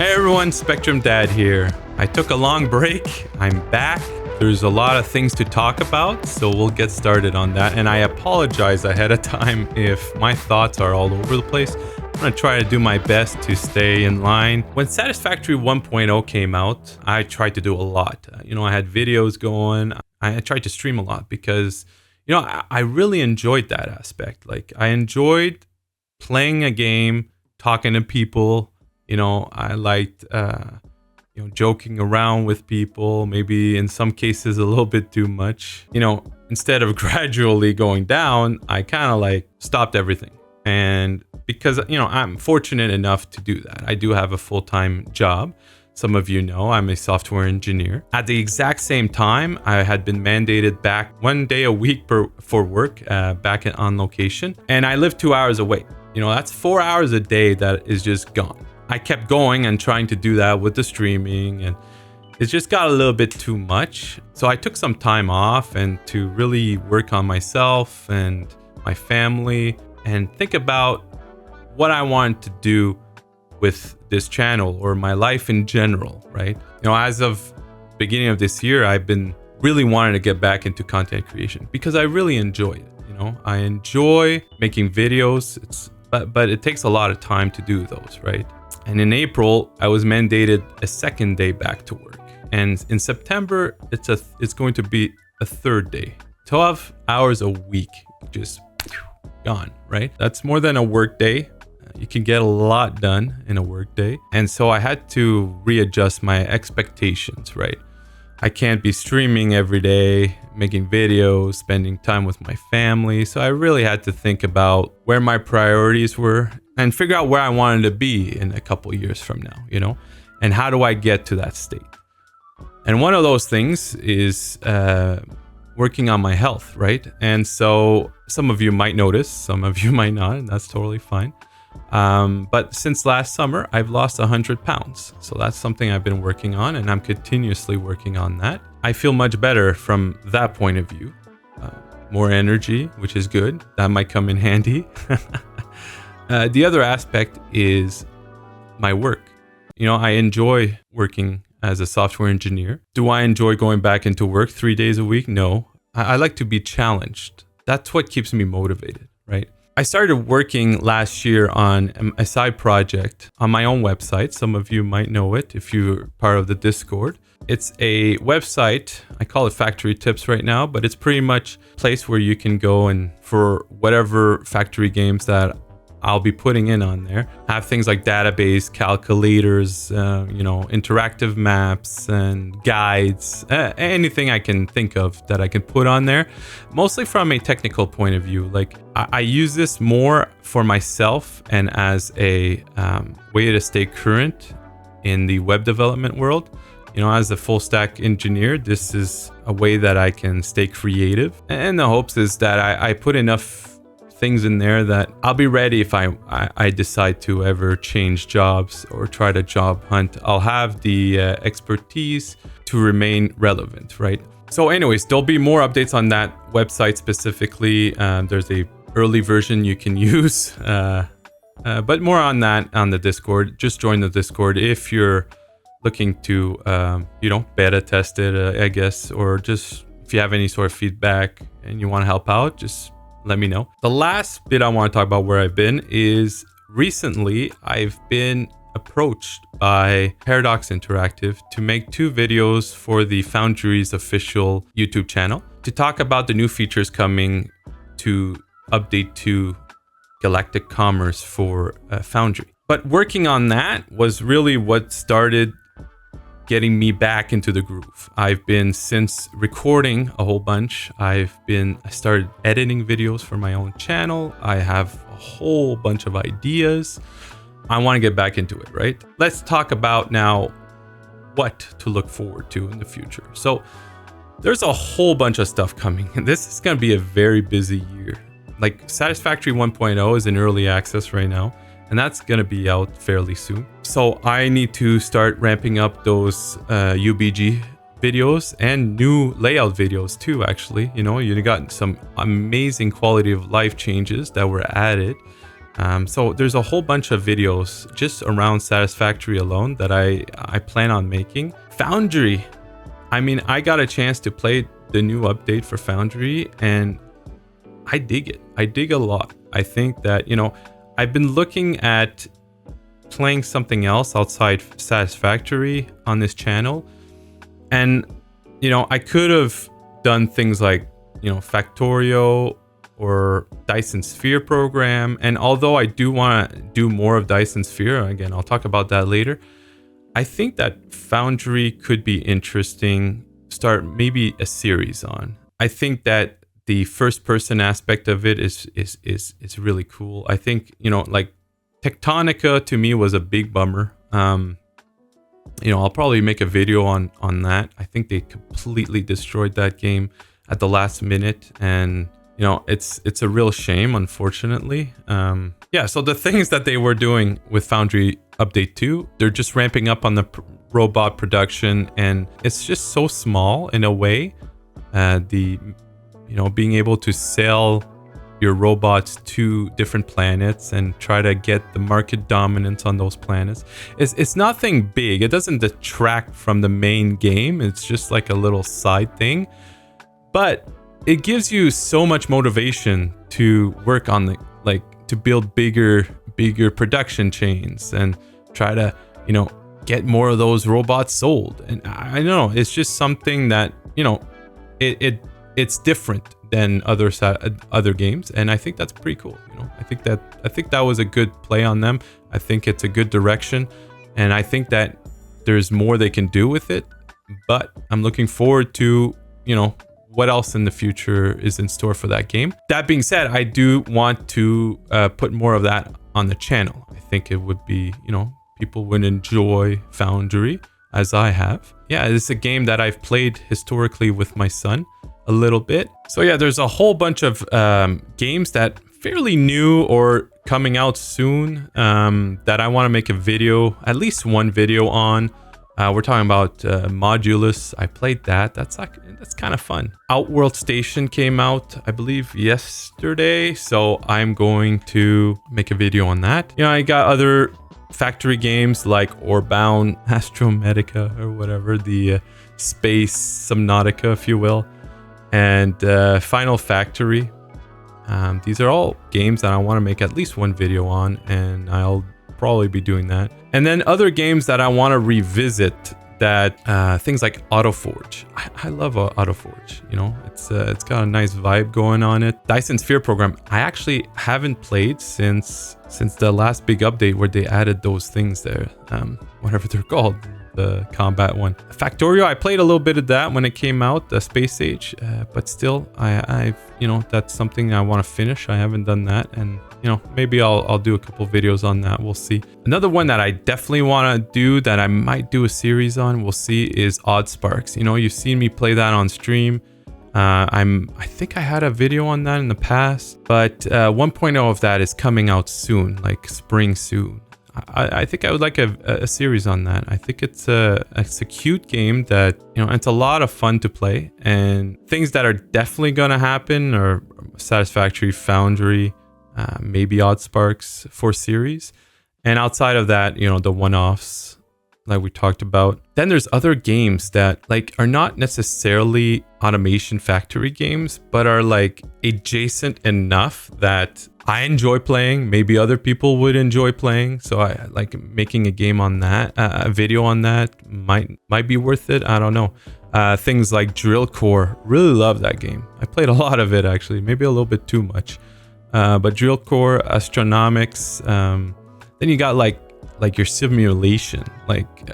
Hey everyone, SpectrumDad here. I took a long break. I'm back. There's a lot of things to talk about, so we'll get started on that. And I apologize ahead of time if my thoughts are all over the place. I'm going to try to do my best to stay in line. When Satisfactory 1.0 came out, I tried to do a lot. I had videos going. I tried to stream a lot because, I really enjoyed that aspect. Like, I enjoyed playing a game, talking to people. I liked, joking around with people, maybe in some cases a little bit too much. Instead of gradually going down, I kind of stopped everything. And because, I'm fortunate enough to do that. I do have a full-time job. Some of you know I'm a software engineer. At the exact same time, I had been mandated back 1 day a week for work back on location. And I live 2 hours away. That's 4 hours a day that is just gone. I kept going and trying to do that with the streaming, and it just got a little bit too much. So I took some time off and to really work on myself and my family and think about what I wanted to do with this channel or my life in general, right? As of beginning of this year, I've been really wanting to get back into content creation because I really enjoy it. I enjoy making videos. But it takes a lot of time to do those, right? And in April, I was mandated a second day back to work. And in September, it's going to be a third day. 12 hours a week, just gone, right? That's more than a work day. You can get a lot done in a work day. And so I had to readjust my expectations, right? I can't be streaming every day, making videos, spending time with my family. So I really had to think about where my priorities were and figure out where I wanted to be in a couple years from now, and how do I get to that state? And one of those things is working on my health, right? And so some of you might notice, some of you might not, and that's totally fine. But since last summer, I've lost 100 pounds. So that's something I've been working on, and I'm continuously working on that. I feel much better from that point of view. More energy, which is good. That might come in handy. The other aspect is my work. I enjoy working as a software engineer. Do I enjoy going back into work 3 days a week? No. I like to be challenged. That's what keeps me motivated, right? I started working last year on a side project on my own website. Some of you might know it if you're part of the Discord. It's a website. I call it Factory Tips right now, but it's pretty much a place where you can go and for whatever factory games that I'll be putting in on there, have things like database, calculators, interactive maps and guides, anything I can think of that I can put on there, mostly from a technical point of view. Like I use this more for myself and as a way to stay current in the web development world. As a full stack engineer, this is a way that I can stay creative. And the hopes is that I put enough things in there that I'll be ready if I decide to ever change jobs or try to job hunt. I'll have the expertise to remain relevant, right? So anyways, there'll be more updates on that website specifically. There's a early version you can use, but more on that on the Discord. Just join the Discord if you're looking to, beta test it, I guess, or just if you have any sort of feedback and you want to help out, just let me know. The last bit I want to talk about where I've been is recently I've been approached by Paradox Interactive to make 2 videos for the Foundry's official YouTube channel to talk about the new features coming to update to Galactic Commerce for Foundry. But working on that was really what started getting me back into the groove. I've been, since recording a whole bunch, I started editing videos for my own channel. I have a whole bunch of ideas. I want to get back into it, right? Let's talk about now what to look forward to in the future. So there's a whole bunch of stuff coming. This is going to be a very busy year. Like Satisfactory 1.0 is in early access right now, and that's going to be out fairly soon. So I need to start ramping up those UBG videos and new layout videos too, actually. You got some amazing quality of life changes that were added So there's a whole bunch of videos just around Satisfactory alone that I plan on making. Foundry, I mean, I got a chance to play the new update for Foundry, and I dig it. I dig a lot. I think that, you know, I've been looking at playing something else outside Satisfactory on this channel, and, you know, I could have done things like, you know, Factorio or Dyson Sphere program. And although I do want to do more of Dyson Sphere, again, I'll talk about that later, I think that Foundry could be interesting. Start maybe a series on. I think that the first person aspect of it is really cool. I think, you know, like Tectonica to me was a big bummer. You know, I'll probably make a video on that. I think they completely destroyed that game at the last minute, and you know, it's a real shame, unfortunately. Yeah, so the things that they were doing with Foundry Update 2, they're just ramping up on the robot production, and it's just so small in a way. You know, being able to sell your robots to different planets and try to get the market dominance on those planets. It's nothing big. It doesn't detract from the main game. It's just like a little side thing. But it gives you so much motivation to work on the, like, to build bigger production chains and try to, you know, get more of those robots sold. And I know it's just something that, you know, it's different than other games, and I think that's pretty cool. You know, I think that was a good play on them. I think it's a good direction, and I think that there's more they can do with it. But I'm looking forward to, you know, what else in the future is in store for that game. That being said, I do want to put more of that on the channel. I think it would be, you know, people would enjoy Foundry as I have. Yeah, it's a game that I've played historically with my son a little bit. So yeah, there's a whole bunch of games that fairly new or coming out soon that I want to make a video, at least one video on. We're talking about Modulus. I played that. That's kind of fun. Outworld Station came out, I believe, yesterday. So I'm going to make a video on that. You know, I got other factory games like Orbound, Astromedica, or whatever, the Space Subnautica, if you will, and Final Factory. These are all games that I want to make at least one video on, and I'll probably be doing that. And then other games that I want to revisit, that things like AutoForge. I love AutoForge. You know, it's got a nice vibe going on it. Dyson Sphere program, I actually haven't played since the last big update where they added those things there, whatever they're called, the combat one. Factorio, I played a little bit of that when it came out, the Space Age, but still, I've, you know, that's something I want to finish. I haven't done that, and you know, maybe I'll do a couple videos on that. We'll see. Another one that I definitely want to do, that I might do a series on, we'll see, is Odd Sparks. You know, you've seen me play that on stream. I think I had a video on that in the past, but 1.0 of that is coming out soon, like spring soon. I think I would like a series on that. I think it's a cute game that, you know, it's a lot of fun to play, and things that are definitely gonna happen are Satisfactory, Foundry, maybe Odd Sparks for series, and outside of that, you know, the one-offs like we talked about. Then there's other games that like are not necessarily automation factory games, but are like adjacent enough that I enjoy playing. Maybe other people would enjoy playing. So I like making a game on that, a video on that might be worth it. I don't know. Things like Drill Core, really love that game. I played a lot of it actually, maybe a little bit too much. But Drill Core, Astronomics. Then you got like your simulation, like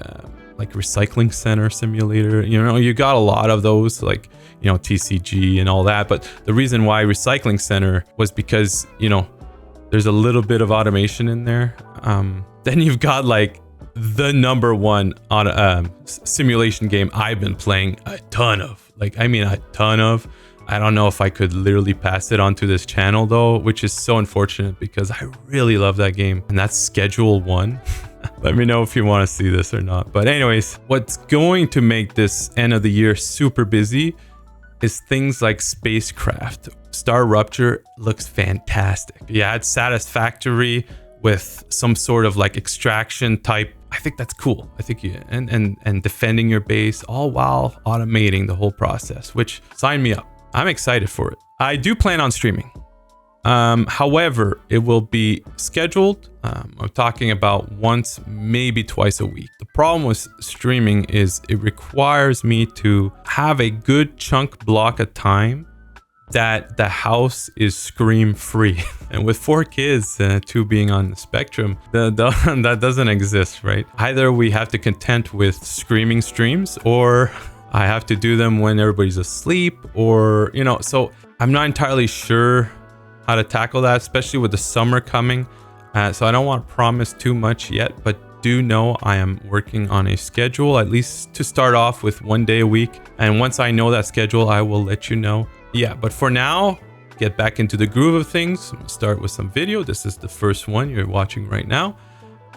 Recycling Center Simulator. You know, you got a lot of those, like, you know, TCG and all that. But the reason why Recycling Center was because, you know, there's a little bit of automation in there. Then you've got like the number one on simulation game I've been playing a ton of. Like, I mean, a ton of. I don't know if I could literally pass it onto this channel though, which is so unfortunate because I really love that game. And that's Schedule 1. Let me know if you want to see this or not. But anyways, what's going to make this end of the year super busy is things like spacecraft. Star Rupture looks fantastic. You add Satisfactory with some sort of like extraction type. I think that's cool. I think you and defending your base all while automating the whole process, which sign me up. I'm excited for it. I do plan on streaming. However, it will be scheduled. I'm talking about once, maybe twice a week. The problem with streaming is it requires me to have a good chunk block of time that the house is scream free. And with 4 kids, 2 being on the spectrum, that doesn't exist, right? Either we have to content with screaming streams, or I have to do them when everybody's asleep, or, you know, so I'm not entirely sure how to tackle that, especially with the summer coming. So I don't want to promise too much yet, but do know I am working on a schedule, at least to start off with 1 day a week. And once I know that schedule, I will let you know. Yeah, but for now, get back into the groove of things. Start with some video. This is the first one you're watching right now.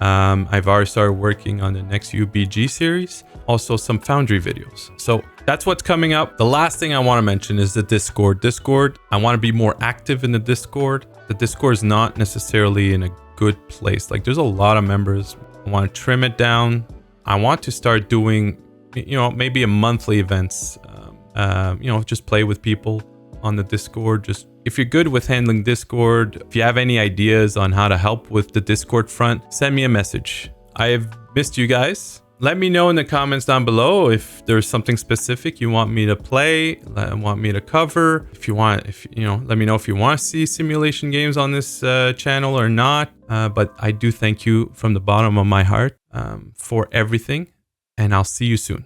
I've already started working on the next UBG series, also some Foundry videos. So that's what's coming up. The last thing I want to mention is the Discord. I want to be more active in the Discord. The Discord is not necessarily in a good place. Like, there's a lot of members. I want to trim it down. I want to start doing, you know, maybe a monthly events. You know, just play with people on the Discord. Just if you're good with handling Discord, if you have any ideas on how to help with the Discord front, send me a message. I've missed you guys. Let me know in the comments down below if there's something specific you want me to play, want me to cover. If you want, you know, let me know if you want to see simulation games on this channel or not. But I do thank you from the bottom of my heart for everything, and I'll see you soon.